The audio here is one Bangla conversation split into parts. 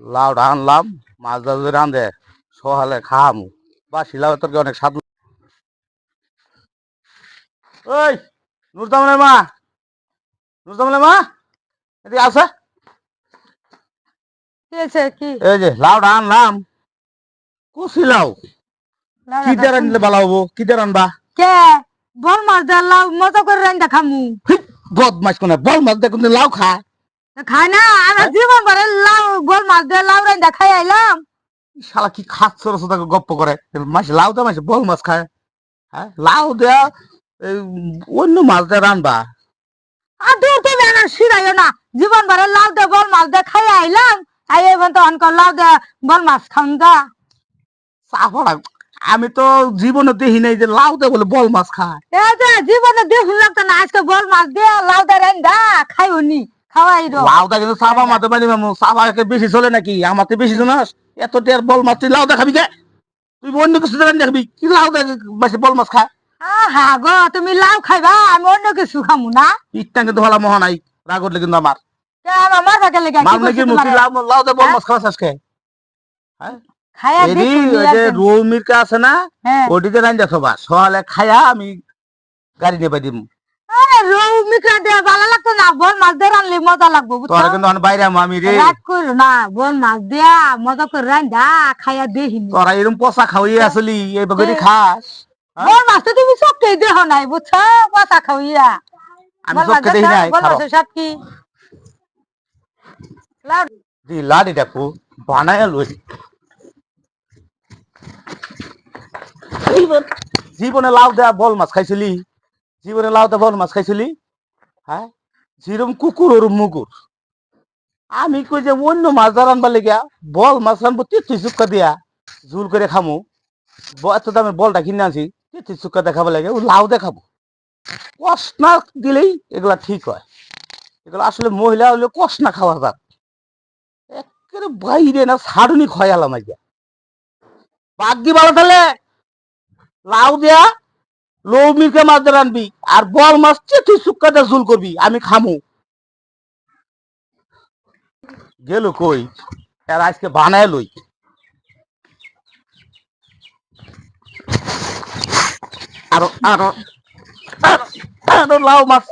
লাউটা আনলাম মাছ ধরে রাঁধে সকালে খামু বাসি লাউ তোর অনেক স্বাদ। ওই নুরজামানের মা, নুরজামানের মা এদিকে আছে। কি হয়েছে কি? এই যে লাউটা আনলাম, কুচি লাউ। কি দিয়ে রাঁধলে ভালো হবো? কি দিয়ে রানবা? কে বল মাছ দিয়ে লাউ মজা করে রান্না খামু। বদমাস কোনে বল মাছ দিয়ে কিন্তু লাউ খায়? খাই না আমরা জীবন ভরে লাউ বল মাছ দিয়ে লাউ রান্না খাই আইলাম। শালা কি খাচ্ছ তাকে গপ্প করে মাছ লাউ দেওয়া মাছ বল মাছ খায়? হ্যাঁ লাউ দেয়া অন্য মাছ দিয়ে রানবা। আর দূর তো না শিরাইও না, জীবন ভরে লাউ দিয়ে বল মাছ দিয়ে খাই আইলাম। আই এবার তো অনকর লাউ দিয়ে বল মাছ খান গা। চাপড়া, আমি তো জীবনে দেখি নাই যে লাউ দেয় বলে বল মাছ খায়। এ যে জীবনে দেখলাম তো না, আজকে বল মাছ দিয়ে লাউ দিয়ে রান্না খাই উনি খাওয়াই রো। লাউটা কিন্তু চাপা মাতে পারি মামু, চাপা বেশি চলে নাকি? আমাতে বেশি জনাস এত টের বল মাছ তুই লাউ দেখাবি কে? তুই অন্য কিছু দেখবি কি লাউ বেশি বল মাছ খায়? হা গো তুমি লাউ খাইবা, আমি অন্য কিছু খামু না। ইচ্ছা কিন্তু হলা মহা নাই, রাগ উঠলে কিন্তু আমার কে আমার মাথা গেলে কি মামনে কি করছি মুতি তোমারে? লাউ লাউ দে বল মাছ খাওয়া শেষকে। হ্যাঁ খায়া এরি দেখুন ওই যে রৌ মির্কা আছে না, হ্যাঁ। ওটিতে রান দেখো বা সকালে খায়া আমি গাড়ি নেবে দিম। আরে রৌ মিকড়া দিয়ে ভালো লাগতো না, বল মাছ দিয়ে রানলে মজা লাগবো বুঝছো? তোরা কিন্তু অনেক বাইরে আমি রে। রাগ করো না, বল মাছ দিয়া মজা করে রান্দা খাইয়া দেখিনি। তোরা এরকম পচা খাওয়াই আসলি এই বগরি খাস? বল মাছ তো তুমি চোখে দেহ নাই বুঝছো, পচা খাওয়াইয়া। আমি বল মাছ চোখে দেখি নাই। বল মাছের সাথে কি লাউ দি লাড়ি দেখো বানায় লই। জীবনে লাউ দেয়া বল মাছ খাইছিলি? জীবনে লাউ দেয়া বল মাছ খাইছিলি? হ্যাঁ যেরকম কুকুর ওরম মুকুর। আমি কই যে অন্য মাছ ধরা আনবার লেগিয়া বল মাছ রানবো তিথি চুক্কা দিয়া ঝুল করে খামু। এত দামের বলটা কিনে আনছি, তিথি চুক্কা দেখাবো লাগে ও লাউ দেখাবো। কষ না দিলেই এগুলা ঠিক হয়। এগুলো আসলে মহিলা হলে কষ না খাওয়া যাক। একেবারে বাইরে না ছাড়ুনি খয়ালাম আইয়া বাগদি ভালো তাহলে লাউ দেয়া লৌ মির্কা মাছ দিয়ে রানবি আর বল মাছ তিথি চুক্কা দিয়ে ঝুল করবি, আমি খামু। গেল কই আর আজকে বানায় লই। আরো আরো আরো লাউ মাছ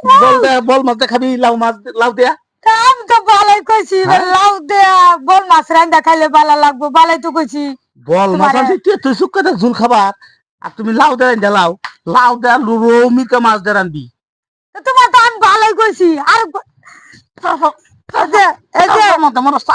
বল মাছ দেখাবি, লাউ দেয়া। কাম তো ভালোই কইছি, লাউ দিয়া বল মাছ রান্দা খাইলে ভালো লাগবো, ভালোই তো কইছি। বল মাছ আনছি তুই চুক্কা দিয়ে ঝুল খাবার আর তুমি লাউ দেয়া লাউ লাউ দেয়া রৌ মির্কা মাছ দিয়ে রানবি। তোমার তো আমি ভালোই কইছি। আর এই যে